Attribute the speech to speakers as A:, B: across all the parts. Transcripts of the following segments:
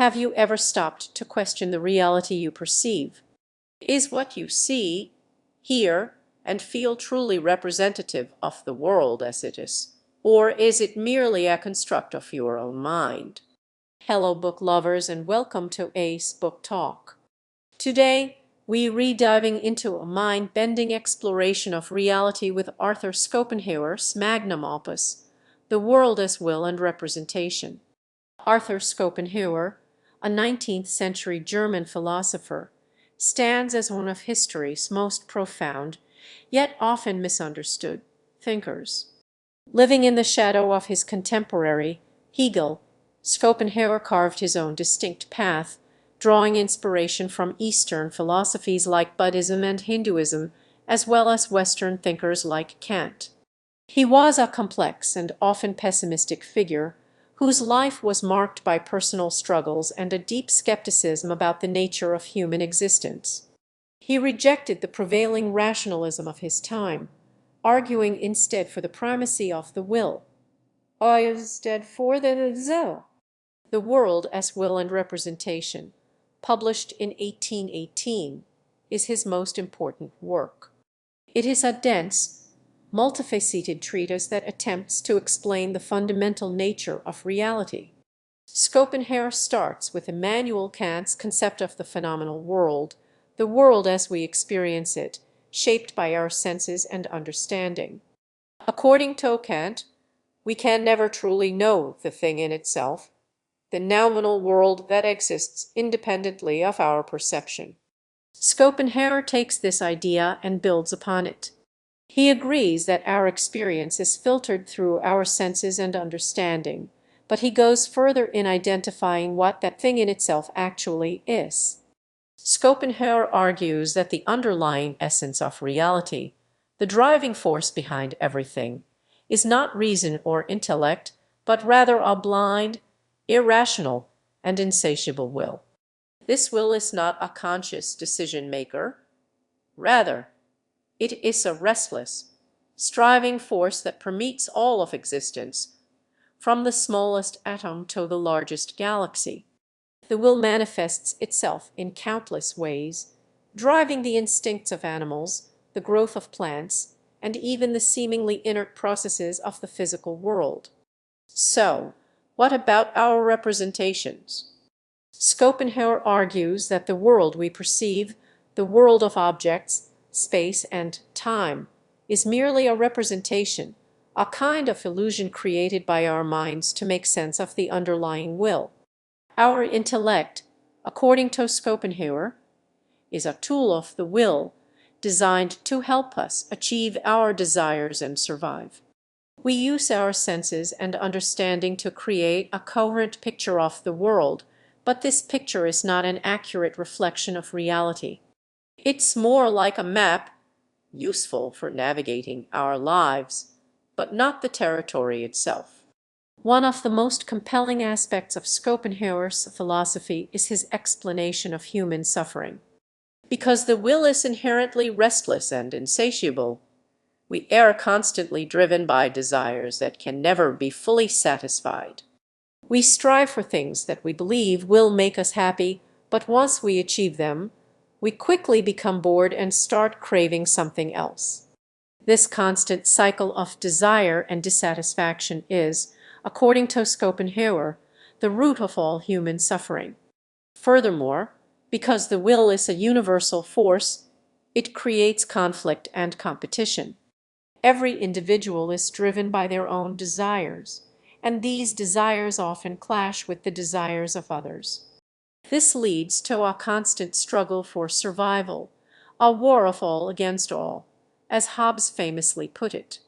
A: Have you ever stopped to question the reality you perceive? Is what you see, hear, and feel truly representative of the world as it is, or is it merely a construct of your own mind? Hello, book lovers, and welcome to Ace Book Talk. Today, we re-diving into a mind-bending exploration of reality with Arthur Schopenhauer's magnum opus, The World as Will and Representation. Arthur Schopenhauer, a 19th century German philosopher, stands as one of history's most profound, yet often misunderstood, thinkers. Living in the shadow of his contemporary, Hegel, Schopenhauer carved his own distinct path, drawing inspiration from Eastern philosophies like Buddhism and Hinduism, as well as Western thinkers like Kant. He was a complex and often pessimistic figure whose life was marked by personal struggles and a deep skepticism about the nature of human existence. He rejected the prevailing rationalism of his time, arguing instead for the primacy of the will. Instead for the World as Will and Representation, published in 1818, is his most important work. It is a dense, multifaceted treatise that attempts to explain the fundamental nature of reality. Schopenhauer starts with Immanuel Kant's concept of the phenomenal world, the world as we experience it, shaped by our senses and understanding. According to Kant, we can never truly know the thing in itself, the nominal world that exists independently of our perception. Schopenhauer takes this idea and builds upon it. He agrees that our experience is filtered through our senses and understanding, but he goes further in identifying what that thing in itself actually is. Schopenhauer argues that the underlying essence of reality, the driving force behind everything, is not reason or intellect, but rather a blind, irrational, and insatiable will. This will is not a conscious decision maker. Rather, it is a restless, striving force that permeates all of existence, from the smallest atom to the largest galaxy. The will manifests itself in countless ways, driving the instincts of animals, the growth of plants, and even the seemingly inert processes of the physical world. So, what about our representations? Schopenhauer argues that the world we perceive, the world of objects, space, and time, is merely a representation, a kind of illusion created by our minds to make sense of the underlying will. Our intellect, according to Schopenhauer, is a tool of the will designed to help us achieve our desires and survive. We use our senses and understanding to create a coherent picture of the world, but this picture is not an accurate reflection of reality. It's more like a map, useful for navigating our lives, but not the territory itself. One of the most compelling aspects of Schopenhauer's philosophy is his explanation of human suffering. Because the will is inherently restless and insatiable, we are constantly driven by desires that can never be fully satisfied. We strive for things that we believe will make us happy, but once we achieve them, we quickly become bored and start craving something else. This constant cycle of desire and dissatisfaction is, according to Schopenhauer, the root of all human suffering. Furthermore, because the will is a universal force, it creates conflict and competition. Every individual is driven by their own desires, and these desires often clash with the desires of others. This leads to a constant struggle for survival, a war of all against all, as Hobbes famously put it.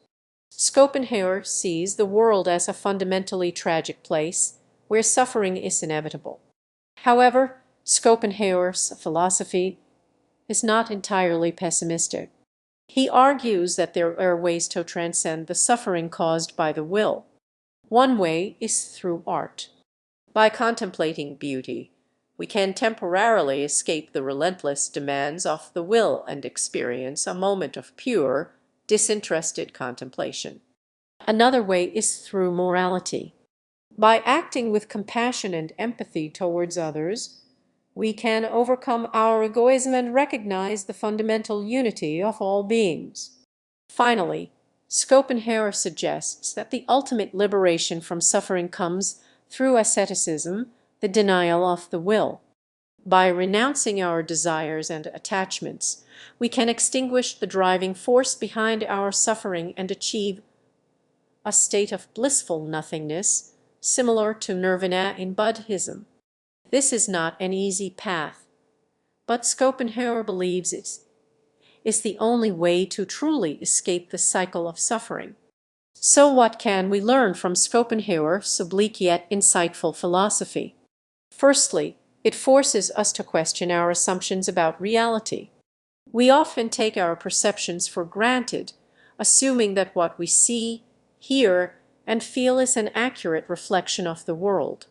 A: Schopenhauer sees the world as a fundamentally tragic place, where suffering is inevitable. However, Schopenhauer's philosophy is not entirely pessimistic. He argues that there are ways to transcend the suffering caused by the will. One way is through art. By contemplating beauty, we can temporarily escape the relentless demands of the will and experience a moment of pure, disinterested contemplation. Another way is through morality. By acting with compassion and empathy towards others, we can overcome our egoism and recognize the fundamental unity of all beings. Finally, Schopenhauer suggests that the ultimate liberation from suffering comes through asceticism, the denial of the will. By renouncing our desires and attachments, we can extinguish the driving force behind our suffering and achieve a state of blissful nothingness, similar to nirvana in Buddhism. This is not an easy path, but Schopenhauer believes it is the only way to truly escape the cycle of suffering. So what can we learn from Schopenhauer's oblique yet insightful philosophy? Firstly, it forces us to question our assumptions about reality. We often take our perceptions for granted, assuming that what we see, hear, and feel is an accurate reflection of the world.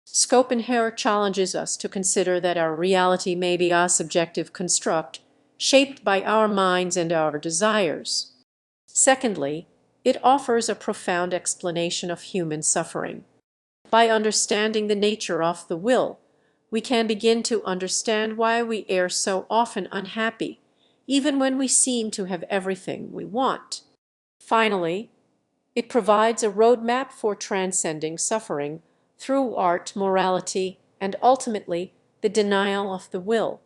A: Schopenhauer challenges us to consider that our reality may be a subjective construct, shaped by our minds and our desires. Secondly, it offers a profound explanation of human suffering. By understanding the nature of the will, we can begin to understand why we are so often unhappy, even when we seem to have everything we want. Finally, it provides a roadmap for transcending suffering through art, morality, and ultimately the denial of the will.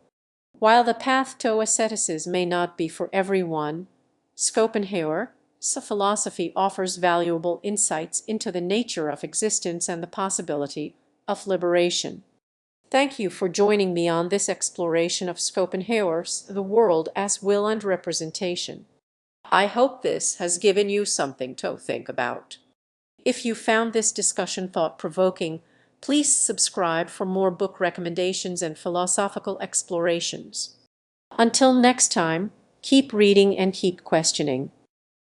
A: While the path to asceticism may not be for everyone, Schopenhauer's philosophy offers valuable insights into the nature of existence and the possibility of liberation. Thank you for joining me on this exploration of Schopenhauer's The World as Will and Representation. I hope this has given you something to think about. If you found this discussion thought-provoking, please subscribe for more book recommendations and philosophical explorations. Until next time, keep reading and keep questioning.